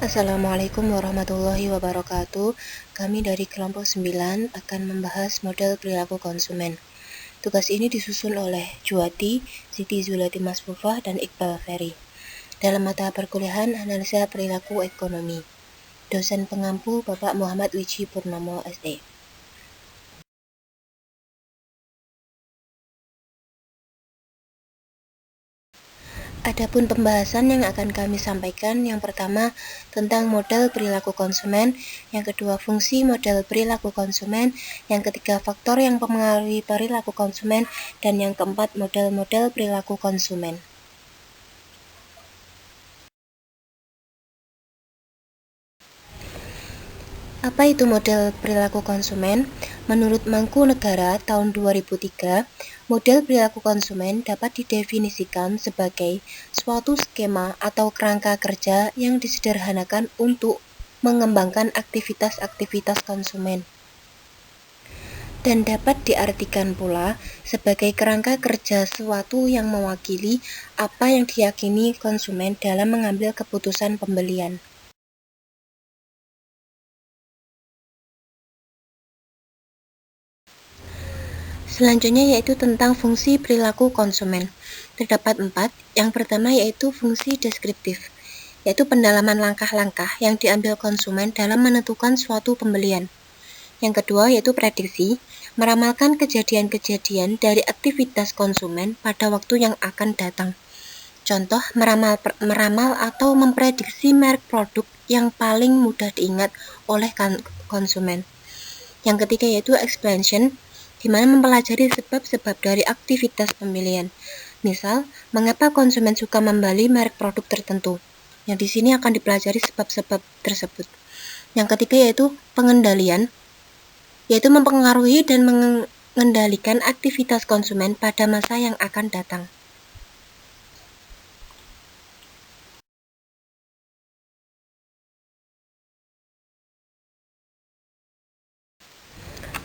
Assalamualaikum warahmatullahi wabarakatuh. Kami dari kelompok 9 akan membahas model perilaku konsumen. Tugas ini disusun oleh Juwati, Siti Zulati Masfufah, dan Iqbal Ferry. Dalam mata perkuliahan Analisa Perilaku Ekonomi. Dosen pengampu Bapak Muhammad Wiji Purnomo, SE. Adapun pembahasan yang akan kami sampaikan, yang pertama tentang model perilaku konsumen, yang kedua fungsi model perilaku konsumen, yang ketiga faktor yang mempengaruhi perilaku konsumen, dan yang keempat model-model perilaku konsumen. Apa itu model perilaku konsumen? Menurut Mangkunegara tahun 2003, model perilaku konsumen dapat didefinisikan sebagai suatu skema atau kerangka kerja yang disederhanakan untuk mengembangkan aktivitas-aktivitas konsumen. Dan dapat diartikan pula sebagai kerangka kerja suatu yang mewakili apa yang diyakini konsumen dalam mengambil keputusan pembelian. Selanjutnya yaitu tentang fungsi perilaku konsumen. Terdapat 4. Yang pertama yaitu fungsi deskriptif, yaitu pendalaman langkah-langkah yang diambil konsumen dalam menentukan suatu pembelian. Yang kedua yaitu prediksi, meramalkan kejadian-kejadian dari aktivitas konsumen pada waktu yang akan datang. Contoh, meramal atau memprediksi merek produk yang paling mudah diingat oleh konsumen. Yang ketiga yaitu expansion, di mana mempelajari sebab-sebab dari aktivitas pembelian. Misal, mengapa konsumen suka membeli merek produk tertentu. Yang di sini akan dipelajari sebab-sebab tersebut. Yang ketiga yaitu pengendalian, yaitu mempengaruhi dan mengendalikan aktivitas konsumen pada masa yang akan datang.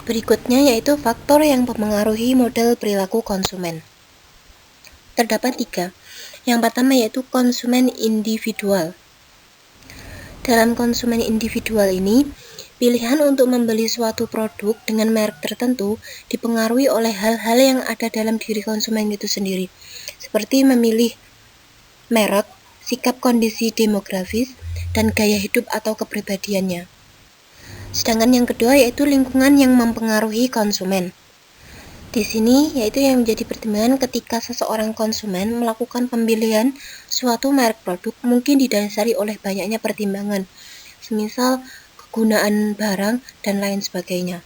Berikutnya yaitu faktor yang mempengaruhi model perilaku konsumen. Terdapat 3. Yang pertama yaitu konsumen individual. Dalam konsumen individual ini, pilihan untuk membeli suatu produk dengan merek tertentu dipengaruhi oleh hal-hal yang ada dalam diri konsumen itu sendiri, seperti memilih merek, sikap kondisi demografis, dan gaya hidup atau kepribadiannya. Sedangkan yang kedua yaitu lingkungan yang mempengaruhi konsumen. Di sini yaitu yang menjadi pertimbangan ketika seseorang konsumen melakukan pembelian suatu merek produk mungkin didasari oleh banyaknya pertimbangan, semisal kegunaan barang dan lain sebagainya.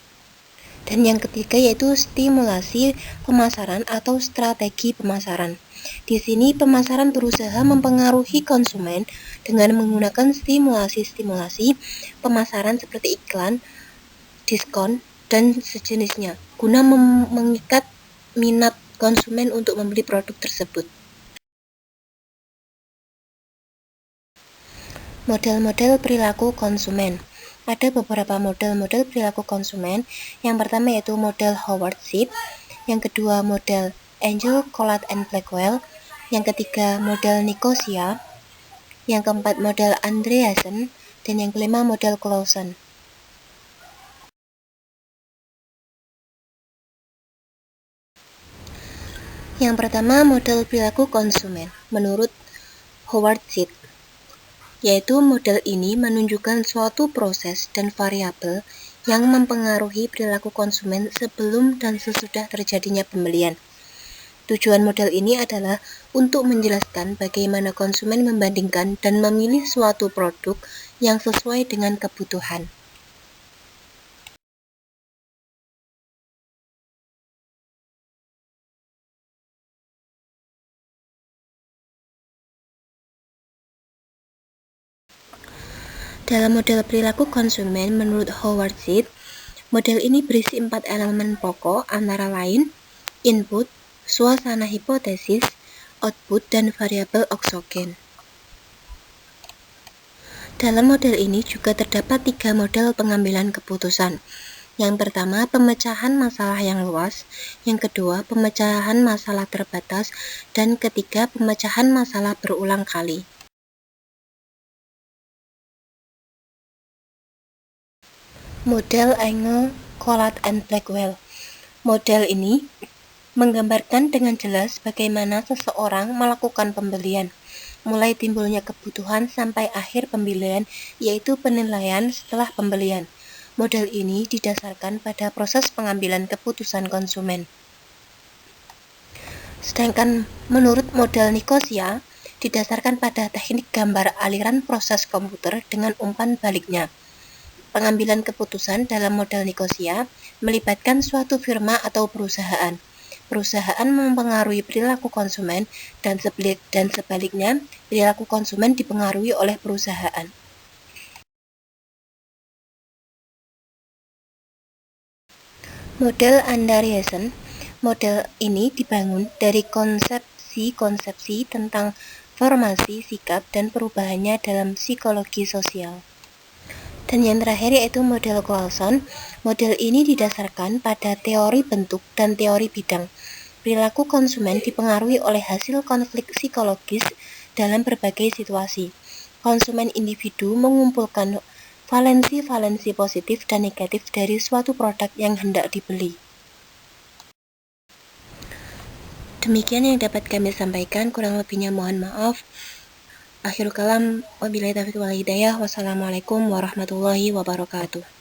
Dan yang ketiga yaitu stimulasi pemasaran atau strategi pemasaran. Di sini pemasaran berusaha mempengaruhi konsumen dengan menggunakan stimulasi pemasaran seperti iklan, diskon, dan sejenisnya, guna mengikat minat konsumen untuk membeli produk tersebut. Model-model perilaku konsumen. Ada beberapa model-model perilaku konsumen. Yang pertama yaitu model Howard Schiff, yang kedua model Angel, Collard and Blackwell, yang ketiga model Nicosia, yang keempat model Andreasen, dan yang kelima model Clausen. Yang pertama model perilaku konsumen menurut Howard Schiff, yaitu model ini menunjukkan suatu proses dan variabel yang mempengaruhi perilaku konsumen sebelum dan sesudah terjadinya pembelian. Tujuan model ini adalah untuk menjelaskan bagaimana konsumen membandingkan dan memilih suatu produk yang sesuai dengan kebutuhan. Dalam model perilaku konsumen menurut Howard Schiff, model ini berisi 4 elemen pokok antara lain input, suasana hipotesis, output, dan variabel oksogen. Dalam model ini juga terdapat 3 model pengambilan keputusan. Yang pertama, pemecahan masalah yang luas, yang kedua, pemecahan masalah terbatas, dan ketiga, pemecahan masalah berulang kali. Model Engel, Collat, and Blackwell. Model ini menggambarkan dengan jelas bagaimana seseorang melakukan pembelian, mulai timbulnya kebutuhan sampai akhir pembelian, yaitu penilaian setelah pembelian. Model ini didasarkan pada proses pengambilan keputusan konsumen. Sedangkan menurut model Nicosia, didasarkan pada teknik gambar aliran proses komputer dengan umpan baliknya. Pengambilan keputusan dalam model Nicosia melibatkan suatu firma atau perusahaan. Perusahaan mempengaruhi perilaku konsumen dan sebaliknya, perilaku konsumen dipengaruhi oleh perusahaan. Model Andreessen. Model ini dibangun dari konsepsi-konsepsi tentang formasi sikap dan perubahannya dalam psikologi sosial. Dan yang terakhir yaitu model Coulson. Model ini didasarkan pada teori bentuk dan teori bidang. Perilaku konsumen dipengaruhi oleh hasil konflik psikologis dalam berbagai situasi. Konsumen individu mengumpulkan valensi-valensi positif dan negatif dari suatu produk yang hendak dibeli. Demikian yang dapat kami sampaikan, kurang lebihnya mohon maaf. Akhirul kalam, wabillahi taufiq wal hidayah. Wassalamualaikum warahmatullahi wabarakatuh.